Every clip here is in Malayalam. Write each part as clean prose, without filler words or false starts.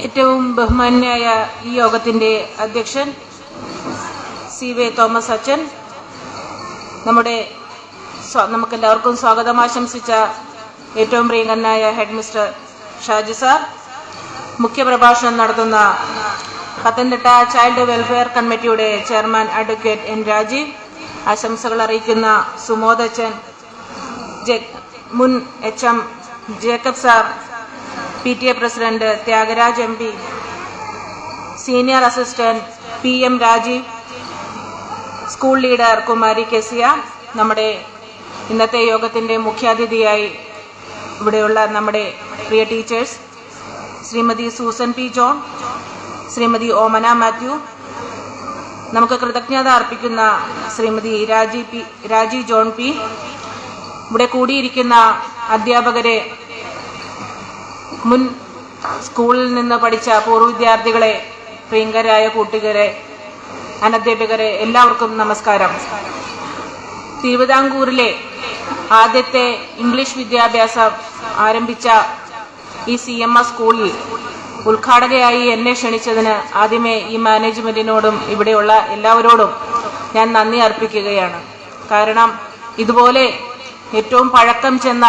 ഏറ്റവും ബഹുമാന്യനായ ഈ യോഗത്തിന്റെ അധ്യക്ഷൻ സി.വി. തോമസ് അച്ഛൻ, നമുക്കെല്ലാവർക്കും സ്വാഗതം ആശംസിച്ച ഏറ്റവും പ്രിയങ്കരനായ ഹെഡ് മിസ്റ്റർ ഷാജി സാർ, മുഖ്യപ്രഭാഷണം നടത്തുന്ന പത്തനംതിട്ട ചൈൽഡ് വെൽഫെയർ കമ്മിറ്റിയുടെ ചെയർമാൻ അഡ്വക്കേറ്റ് എൻ രാജീവ്, ആശംസകൾ അറിയിക്കുന്ന സുമോദ് അച്ഛൻ, മുൻ HM. Jacob sir, PTA president Thyagaraj MP, senior assistant PM Rajeev, school leader കുമാരി കെസിയ, നമ്മുടെ ഇന്നത്തെ യോഗത്തിന്റെ മുഖ്യാതിഥിയായി ഇവിടെയുള്ള നമ്മുടെ പ്രിയ teachers Shrimati Susan P. John, Shrimati Omana Mathew, നമുക്ക് കൃതജ്ഞത അർപ്പിക്കുന്ന ശ്രീമതി രാജി ജോൺ P, ഇവിടെ കൂടിയിരിക്കുന്ന അധ്യാപകരെ, മുൻ സ്കൂളിൽ നിന്ന് പഠിച്ച പൂർവ്വ വിദ്യാർത്ഥികളെ, പ്രിയങ്കരായ കൂട്ടുകാരെ, അനധ്യാപകരെ, എല്ലാവർക്കും നമസ്കാരം. തിരുവിതാംകൂറിലെ ആദ്യത്തെ ഇംഗ്ലീഷ് വിദ്യാഭ്യാസം ആരംഭിച്ച ഈ CMS സ്കൂളിൽ ഉദ്ഘാടകയായി എന്നെ ക്ഷണിച്ചതിന് ആദ്യമേ ഈ മാനേജ്മെന്റിനോടും ഇവിടെയുള്ള എല്ലാവരോടും ഞാൻ നന്ദി അർപ്പിക്കുകയാണ്. കാരണം ഇതുപോലെ ഏറ്റവും പഴക്കം ചെന്ന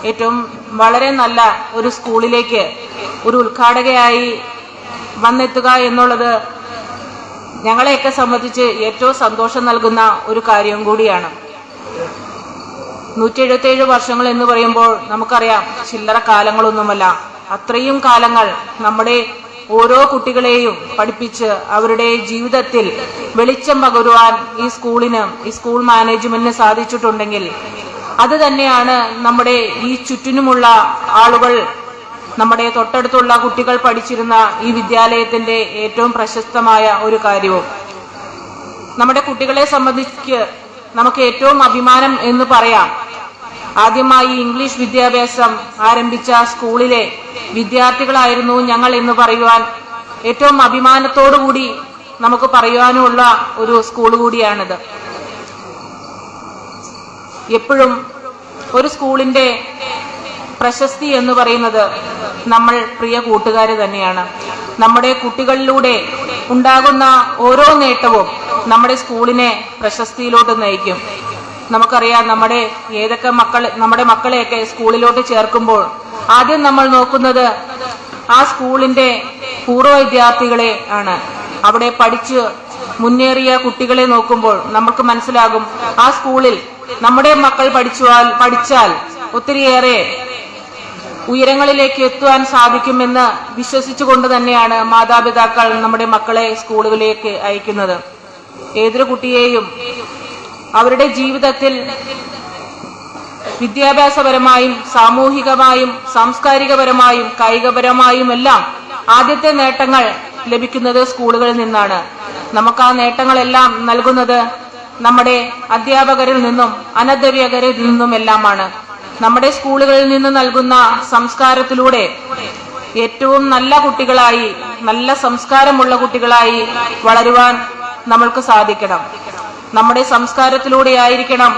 ഏറ്റവും വളരെ നല്ല ഒരു സ്കൂളിലേക്ക് ഒരു ഉദ്ഘാടകയായി വന്നെത്തുക എന്നുള്ളത് ഞങ്ങളെയൊക്കെ സംബന്ധിച്ച് ഏറ്റവും സന്തോഷം നൽകുന്ന ഒരു കാര്യം കൂടിയാണ്. 177 വർഷങ്ങൾ എന്ന് പറയുമ്പോൾ നമുക്കറിയാം ചില്ലറ കാലങ്ങളൊന്നുമല്ല. അത്രയും കാലങ്ങൾ നമ്മുടെ ഓരോ കുട്ടികളെയും പഠിപ്പിച്ച് അവരുടെ ജീവിതത്തിൽ വെളിച്ചം പകരുവാൻ ഈ സ്കൂളിന്, ഈ സ്കൂൾ മാനേജ്മെന്റിന് സാധിച്ചിട്ടുണ്ടെങ്കിൽ അത് തന്നെയാണ് നമ്മുടെ ഈ ചുറ്റിനുമുള്ള ആളുകൾ, നമ്മുടെ തൊട്ടടുത്തുള്ള കുട്ടികൾ പഠിച്ചിരുന്ന ഈ വിദ്യാലയത്തിന്റെ ഏറ്റവും പ്രശസ്തമായ ഒരു കാര്യവും. നമ്മുടെ കുട്ടികളെ സംബന്ധിച്ച് നമുക്ക് ഏറ്റവും അഭിമാനം എന്ന് പറയാം, ആദ്യമായി ഇംഗ്ലീഷ് വിദ്യാഭ്യാസം ആരംഭിച്ച സ്കൂളിലെ വിദ്യാർത്ഥികളായിരുന്നു ഞങ്ങൾ എന്ന് പറയുവാൻ ഏറ്റവും അഭിമാനത്തോടുകൂടി നമുക്ക് പറയുവാനുമുള്ള ഒരു സ്കൂൾ കൂടിയാണിത്. എപ്പോഴും ഒരു സ്കൂളിന്റെ പ്രശസ്തി എന്ന് പറയുന്നത് നമ്മൾ പ്രിയ കൂട്ടുകാർ തന്നെയാണ്. നമ്മുടെ കുട്ടികളിലൂടെ ഉണ്ടാകുന്ന ഓരോ നേട്ടവും നമ്മുടെ സ്കൂളിനെ പ്രശസ്തിയിലോട്ട് നയിക്കും. നമുക്കറിയാം, നമ്മുടെ മക്കളെയൊക്കെ സ്കൂളിലോട്ട് ചേർക്കുമ്പോൾ ആദ്യം നമ്മൾ നോക്കുന്നത് ആ സ്കൂളിന്റെ പൂർവ്വ വിദ്യാർത്ഥികളെ ആണ്. അവിടെ പഠിച്ച് മുന്നേറിയ കുട്ടികളെ നോക്കുമ്പോൾ നമുക്ക് മനസ്സിലാകും ആ സ്കൂളിൽ നമ്മുടെ മക്കൾ പഠിച്ചാൽ ഒത്തിരിയേറെ ഉയരങ്ങളിലേക്ക് എത്തുവാൻ സാധിക്കുമെന്ന് വിശ്വസിച്ചുകൊണ്ട് തന്നെയാണ് മാതാപിതാക്കൾ നമ്മുടെ മക്കളെ സ്കൂളുകളിലേക്ക് അയക്കുന്നത്. ഏതൊരു കുട്ടിയെയും അവരുടെ ജീവിതത്തിൽ വിദ്യാഭ്യാസപരമായും സാമൂഹികമായും സാംസ്കാരികപരമായും കായികപരമായും എല്ലാം ആദ്യത്തെ നേട്ടങ്ങൾ ലഭിക്കുന്നത് സ്കൂളുകളിൽ നിന്നാണ്. നമുക്ക് ആ നേട്ടങ്ങളെല്ലാം നൽകുന്നത് നമ്മുടെ അധ്യാപകരിൽ നിന്നും അനധ്യാപകരിൽ നിന്നും എല്ലാമാണ്. നമ്മുടെ സ്കൂളുകളിൽ നിന്ന് നൽകുന്ന സംസ്കാരത്തിലൂടെ ഏറ്റവും നല്ല കുട്ടികളായി, നല്ല സംസ്കാരമുള്ള കുട്ടികളായി വളരുവാൻ നമ്മൾക്ക് സാധിക്കണം. നമ്മുടെ സംസ്കാരത്തിലൂടെ ആയിരിക്കണം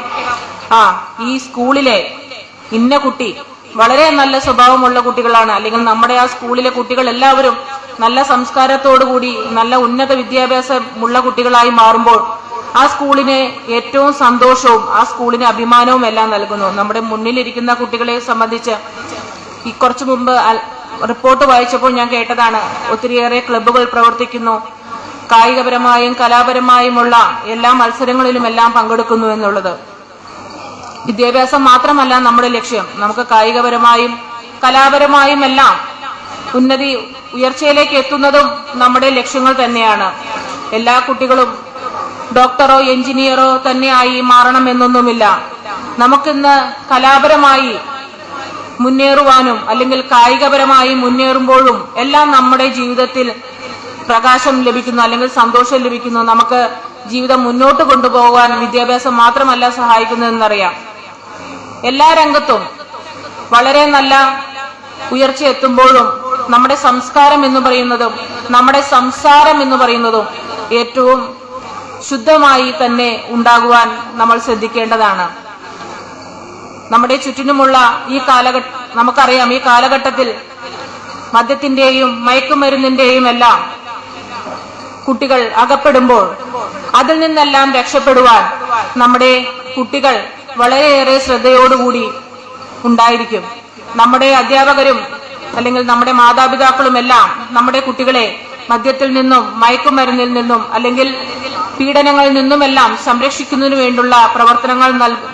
ഈ സ്കൂളിലെ ഇന്ന കുട്ടി വളരെ നല്ല സ്വഭാവമുള്ള കുട്ടികളാണ്, അല്ലെങ്കിൽ നമ്മുടെ ആ സ്കൂളിലെ കുട്ടികൾ എല്ലാവരും നല്ല സംസ്കാരത്തോടുകൂടി നല്ല ഉന്നത വിദ്യാഭ്യാസമുള്ള കുട്ടികളായി മാറുമ്പോൾ ആ സ്കൂളിന് ഏറ്റവും സന്തോഷവും ആ സ്കൂളിന് അഭിമാനവും എല്ലാം നൽകുന്നു. നമ്മുടെ മുന്നിലിരിക്കുന്ന കുട്ടികളെ സംബന്ധിച്ച് ഈ കുറച്ചു മുമ്പ് റിപ്പോർട്ട് വായിച്ചപ്പോൾ ഞാൻ കേട്ടതാണ്, ഒത്തിരിയേറെ ക്ലബ്ബുകൾ പ്രവർത്തിക്കുന്നു, കായികപരമായും കലാപരമായുമുള്ള എല്ലാ മത്സരങ്ങളിലും എല്ലാം പങ്കെടുക്കുന്നു എന്നുള്ളത്. വിദ്യാഭ്യാസം മാത്രമല്ല നമ്മുടെ ലക്ഷ്യം, നമുക്ക് കായികപരമായും കലാപരമായും എല്ലാം ഉയർച്ചയിലേക്ക് എത്തുന്നതും നമ്മുടെ ലക്ഷ്യങ്ങൾ തന്നെയാണ്. എല്ലാ കുട്ടികളും ഡോക്ടറോ എഞ്ചിനീയറോ തന്നെയായി മാറണമെന്നൊന്നുമില്ല. നമുക്കിന്ന് കലാപരമായി മുന്നേറുവാനും അല്ലെങ്കിൽ കായികപരമായി മുന്നേറുമ്പോഴും എല്ലാം നമ്മുടെ ജീവിതത്തിൽ പ്രകാശം ലഭിക്കുന്നു, അല്ലെങ്കിൽ സന്തോഷം ലഭിക്കുന്നു. നമുക്ക് ജീവിതം മുന്നോട്ട് കൊണ്ടുപോകാൻ വിദ്യാഭ്യാസം മാത്രമല്ല സഹായിക്കുന്നതെന്നറിയാം. എല്ലാ രംഗത്തും വളരെ നല്ല ഉയർച്ച എത്തുമ്പോഴും നമ്മുടെ സംസ്കാരം എന്ന് പറയുന്നതും നമ്മുടെ സംസാരം എന്ന് പറയുന്നതും ഏറ്റവും ശുദ്ധമായി തന്നെ ഉണ്ടാകുവാൻ നമ്മൾ ശ്രദ്ധിക്കേണ്ടതാണ്. നമ്മുടെ ചുറ്റിനുമുള്ള ഈ നമുക്കറിയാം, ഈ കാലഘട്ടത്തിൽ മദ്യത്തിന്റെയും മയക്കുമരുന്നിന്റെയും എല്ലാം കുട്ടികൾ അകപ്പെടുമ്പോൾ അതിൽ നിന്നെല്ലാം രക്ഷപ്പെടുവാൻ നമ്മുടെ കുട്ടികൾ വളരെയേറെ ശ്രദ്ധയോടുകൂടി ഉണ്ടായിരിക്കും. നമ്മുടെ അധ്യാപകരും അല്ലെങ്കിൽ നമ്മുടെ മാതാപിതാക്കളും എല്ലാം നമ്മുടെ കുട്ടികളെ മദ്യത്തിൽ നിന്നും മയക്കുമരുന്നിൽ നിന്നും അല്ലെങ്കിൽ പീഡനങ്ങളിൽ നിന്നുമെല്ലാം സംരക്ഷിക്കുന്നതിനു വേണ്ടിയുള്ള പ്രവർത്തനങ്ങൾ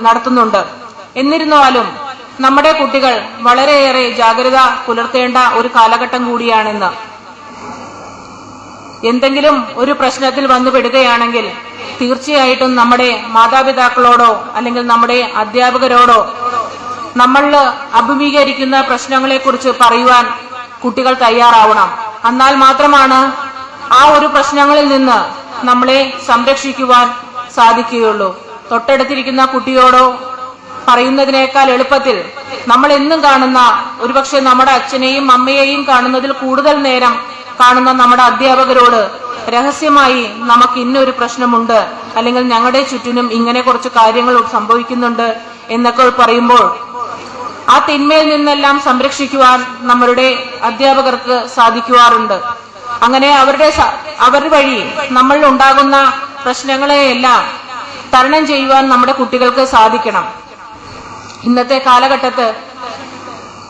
നടത്തുന്നുണ്ട്. എന്നിരുന്നാലും നമ്മുടെ കുട്ടികൾ വളരെയേറെ ജാഗ്രത പുലർത്തേണ്ട ഒരു കാലഘട്ടം കൂടിയാണെന്ന്. എന്തെങ്കിലും ഒരു പ്രശ്നത്തിൽ വന്നുപെടുകയാണെങ്കിൽ തീർച്ചയായിട്ടും നമ്മുടെ മാതാപിതാക്കളോടോ അല്ലെങ്കിൽ നമ്മുടെ അധ്യാപകരോടോ നമ്മൾ അഭിമുഖീകരിക്കുന്ന പ്രശ്നങ്ങളെക്കുറിച്ച് പറയുവാൻ കുട്ടികൾ തയ്യാറാവണം. എന്നാൽ മാത്രമാണ് ആ ഒരു പ്രശ്നങ്ങളിൽ നിന്ന് നമ്മളെ സംരക്ഷിക്കുവാൻ സാധിക്കുകയുള്ളൂ. തൊട്ടടുത്തിരിക്കുന്ന കുട്ടിയോടോ പറയുന്നതിനേക്കാൾ എളുപ്പത്തിൽ നമ്മൾ എന്നും കാണുന്ന, ഒരുപക്ഷെ നമ്മുടെ അച്ഛനെയും അമ്മയെയും കാണുന്നതിൽ കൂടുതൽ നേരം കാണുന്ന നമ്മുടെ അധ്യാപകരോട് രഹസ്യമായി നമുക്ക് ഇന്നൊരു പ്രശ്നമുണ്ട് അല്ലെങ്കിൽ ഞങ്ങളുടെ ചുറ്റിനും ഇങ്ങനെ കുറച്ച് കാര്യങ്ങൾ സംഭവിക്കുന്നുണ്ട് എന്നൊക്കെ പറയുമ്പോൾ ആ തിന്മയിൽ നിന്നെല്ലാം സംരക്ഷിക്കുവാൻ നമ്മളുടെ അധ്യാപകർക്ക് സാധിക്കുവാറുണ്ട്. അങ്ങനെ അവർ വഴി നമ്മളിൽ ഉണ്ടാകുന്ന പ്രശ്നങ്ങളെയെല്ലാം തരണം ചെയ്യുവാൻ നമ്മുടെ കുട്ടികൾക്ക് സാധിക്കണം. ഇന്നത്തെ കാലഘട്ടത്ത്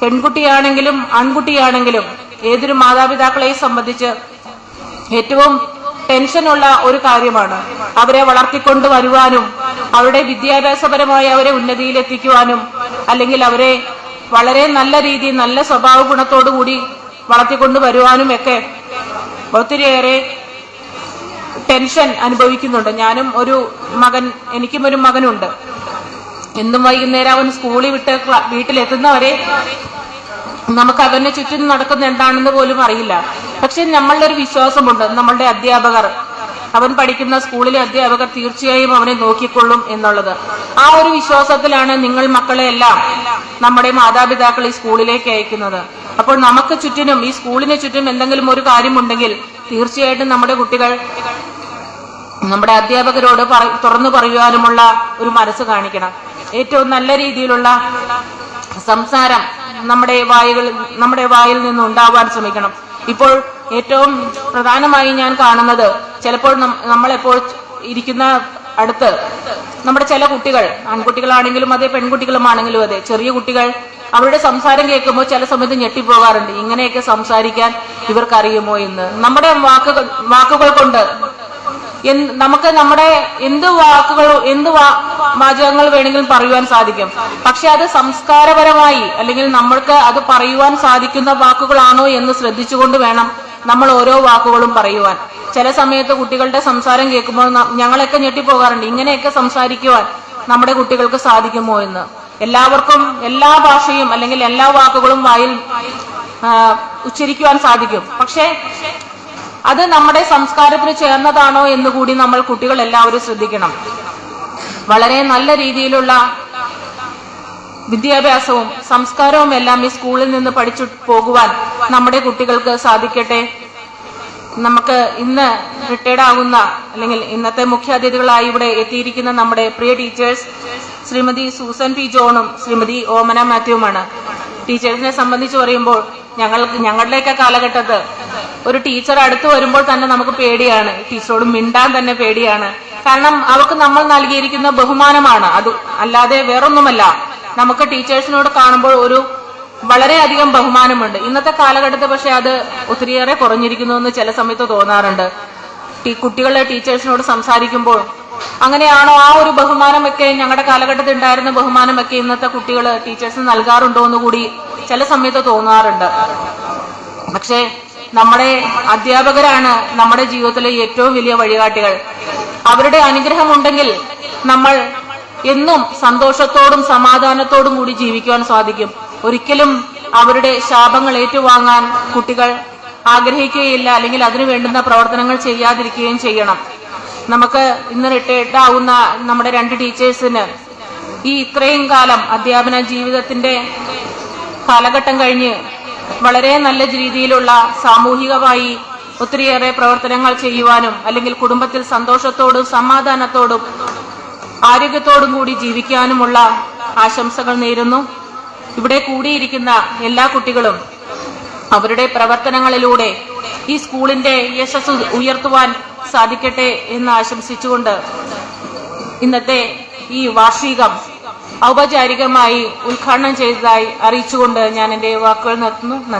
പെൺകുട്ടിയാണെങ്കിലും ആൺകുട്ടിയാണെങ്കിലും ഏതൊരു മാതാപിതാക്കളെയും സംബന്ധിച്ച് ഏറ്റവും ടെൻഷനുള്ള ഒരു കാര്യമാണ് അവരെ വളർത്തിക്കൊണ്ട് വരുവാനും അവരുടെ വിദ്യാഭ്യാസപരമായി അവരെ ഉന്നതിയിലെത്തിക്കുവാനും അല്ലെങ്കിൽ അവരെ വളരെ നല്ല രീതിയിൽ നല്ല സ്വഭാവ ഗുണത്തോടുകൂടി വളർത്തിക്കൊണ്ട് വരുവാനും ഒക്കെ ഒത്തിരിയേറെ ടെൻഷൻ അനുഭവിക്കുന്നുണ്ട്. എനിക്കും ഒരു മകനുണ്ട്. എന്നും വൈകുന്നേരം അവൻ സ്കൂളിൽ വിട്ട് വീട്ടിലെത്തുന്നവരെ നമുക്ക് അവനെ ചുറ്റും നടക്കുന്ന എന്താണെന്ന് പോലും അറിയില്ല. പക്ഷെ നമ്മളുടെ ഒരു വിശ്വാസമുണ്ട്, നമ്മളുടെ അധ്യാപകർ, അവൻ പഠിക്കുന്ന സ്കൂളിലെ അധ്യാപകർ തീർച്ചയായും അവനെ നോക്കിക്കൊള്ളും എന്നുള്ളത്. ആ ഒരു വിശ്വാസത്തിലാണ് നിങ്ങൾ മക്കളെ എല്ലാം നമ്മുടെ മാതാപിതാക്കൾ ഈ സ്കൂളിലേക്ക് അയക്കുന്നത്. അപ്പോൾ നമുക്ക് ചുറ്റിനും ഈ സ്കൂളിന് ചുറ്റും എന്തെങ്കിലും ഒരു കാര്യമുണ്ടെങ്കിൽ തീർച്ചയായിട്ടും നമ്മുടെ കുട്ടികൾ നമ്മുടെ അധ്യാപകരോട് തുറന്നു പറയുവാനുമുള്ള ഒരു മനസ്സ് കാണിക്കണം. ഏറ്റവും നല്ല രീതിയിലുള്ള സംസാരം നമ്മുടെ വായിൽ നിന്ന് ഉണ്ടാവാൻ ശ്രമിക്കണം. ഇപ്പോൾ ഏറ്റവും പ്രധാനമായി ഞാൻ കാണുന്നത്, ചിലപ്പോൾ നമ്മളെപ്പോൾ ഇരിക്കുന്ന അടുത്ത് നമ്മുടെ ചില കുട്ടികൾ, ആൺകുട്ടികളാണെങ്കിലും അതെ പെൺകുട്ടികളുമാണെങ്കിലും അതെ, ചെറിയ കുട്ടികൾ അവരുടെ സംസാരം കേൾക്കുമ്പോൾ ചില സമയത്ത് ഞെട്ടിപ്പോകാറുണ്ട്. ഇങ്ങനെയൊക്കെ സംസാരിക്കാൻ ഇവർക്കറിയുമോ എന്ന്. നമ്മുടെ വാക്കുകൾ കൊണ്ട് നമുക്ക് നമ്മുടെ എന്ത് വാചകങ്ങൾ വേണമെങ്കിലും പറയുവാൻ സാധിക്കും. പക്ഷെ അത് സംസ്കാരപരമായി അല്ലെങ്കിൽ നമ്മൾക്ക് അത് പറയുവാൻ സാധിക്കുന്ന വാക്കുകളാണോ എന്ന് ശ്രദ്ധിച്ചുകൊണ്ട് വേണം നമ്മൾ ഓരോ വാക്കുകളും പറയുവാൻ. ചില സമയത്ത് കുട്ടികളുടെ സംസാരം കേൾക്കുമ്പോൾ ഞങ്ങളൊക്കെ ഞെട്ടിപ്പോകാറുണ്ട്. ഇങ്ങനെയൊക്കെ സംസാരിക്കുവാൻ നമ്മുടെ കുട്ടികൾക്ക് സാധിക്കുമോ എന്ന്. എല്ലാവർക്കും എല്ലാ ഭാഷയും അല്ലെങ്കിൽ എല്ലാ വാക്കുകളും വായിൽ ഉച്ചരിക്കുവാൻ സാധിക്കും. പക്ഷെ അത് നമ്മുടെ സംസ്കാരത്തിന് ചേർന്നതാണോ എന്ന് കൂടി നമ്മൾ കുട്ടികൾ എല്ലാവരും ശ്രദ്ധിക്കണം. വളരെ നല്ല രീതിയിലുള്ള വിദ്യാഭ്യാസവും സംസ്കാരവും എല്ലാം ഈ സ്കൂളിൽ നിന്ന് പഠിച്ചു പോകുവാൻ നമ്മുടെ കുട്ടികൾക്ക് സാധിക്കട്ടെ. നമുക്ക് ഇന്ന് റിട്ടയർഡ് ആകുന്ന അല്ലെങ്കിൽ ഇന്നത്തെ മുഖ്യാതിഥികളായി ഇവിടെ എത്തിയിരിക്കുന്ന നമ്മുടെ പ്രിയ ടീച്ചേഴ്സ് ശ്രീമതി സൂസൻ പി ജോണും ശ്രീമതി ഓമന മാത്യുവുമാണ്. ടീച്ചേഴ്സിനെ സംബന്ധിച്ച് പറയുമ്പോൾ ഞങ്ങളുടെയൊക്കെ കാലഘട്ടത്ത് ഒരു ടീച്ചർ അടുത്ത് വരുമ്പോൾ തന്നെ നമുക്ക് പേടിയാണ്, ടീച്ചറോട് മിണ്ടാൻ തന്നെ പേടിയാണ്. കാരണം അവർക്ക് നമ്മൾ നൽകിയിരിക്കുന്ന ബഹുമാനമാണ് അത്, അല്ലാതെ വേറൊന്നുമല്ല. നമുക്ക് ടീച്ചേഴ്സിനോട് കാണുമ്പോൾ ഒരു വളരെയധികം ബഹുമാനമുണ്ട്. ഇന്നത്തെ കാലഘട്ടത്തിൽ പക്ഷെ അത് ഒത്തിരിയേറെ കുറഞ്ഞിരിക്കുന്നു എന്ന് ചില സമയത്ത് തോന്നാറുണ്ട്. കുട്ടികളെ ടീച്ചേഴ്സിനോട് സംസാരിക്കുമ്പോൾ അങ്ങനെയാണോ ആ ഒരു ബഹുമാനമൊക്കെ, ഞങ്ങളുടെ കാലഘട്ടത്തിൽ ഉണ്ടായിരുന്ന ബഹുമാനമൊക്കെ ഇന്നത്തെ കുട്ടികൾ ടീച്ചേഴ്സിന് നൽകാറുണ്ടോ എന്ന് കൂടി ചില സമയത്ത് തോന്നാറുണ്ട്. പക്ഷേ നമ്മുടെ അധ്യാപകരാണ് നമ്മുടെ ജീവിതത്തിലെ ഏറ്റവും വലിയ വഴികാട്ടികൾ. അവരുടെ അനുഗ്രഹം ഉണ്ടെങ്കിൽ നമ്മൾ എന്നും സന്തോഷത്തോടും സമാധാനത്തോടും കൂടി ജീവിക്കുവാൻ സാധിക്കും. ഒരിക്കലും അവരുടെ ശാപങ്ങൾ ഏറ്റുവാങ്ങാൻ കുട്ടികൾ ആഗ്രഹിക്കുകയില്ല, അല്ലെങ്കിൽ അതിനു വേണ്ടുന്ന പ്രവർത്തനങ്ങൾ ചെയ്യാതിരിക്കുകയും ചെയ്യണം. നമുക്ക് ഇന്ന് റിട്ടയർഡ് ആവുന്ന നമ്മുടെ 2 ടീച്ചേഴ്സിന് ഈ ഇത്രയും കാലം അധ്യാപന ജീവിതത്തിന്റെ കാലഘട്ടം കഴിഞ്ഞ് വളരെ നല്ല രീതിയിലുള്ള സാമൂഹികമായി ഒത്തിരിയേറെ പ്രവർത്തനങ്ങൾ ചെയ്യുവാനും അല്ലെങ്കിൽ കുടുംബത്തിൽ സന്തോഷത്തോടും സമാധാനത്തോടും ആരോഗ്യത്തോടും കൂടി ജീവിക്കാനുമുള്ള ആശംസകൾ നേരുന്നു. ഇവിടെ കൂടിയിരിക്കുന്ന എല്ലാ കുട്ടികളും അവരുടെ പ്രവർത്തനങ്ങളിലൂടെ ഈ സ്കൂളിന്റെ യശസ് ഉയർത്തുവാൻ സാധിക്കട്ടെ എന്ന് ആശംസിച്ചുകൊണ്ട് ഇന്നത്തെ ഈ വാർഷികം ഔപചാരികമായി ഉദ്ഘാടനം ചെയ്തതായി അറിയിച്ചുകൊണ്ട് ഞാൻ എന്റെ വാക്കുകൾ നിർത്തുന്നു.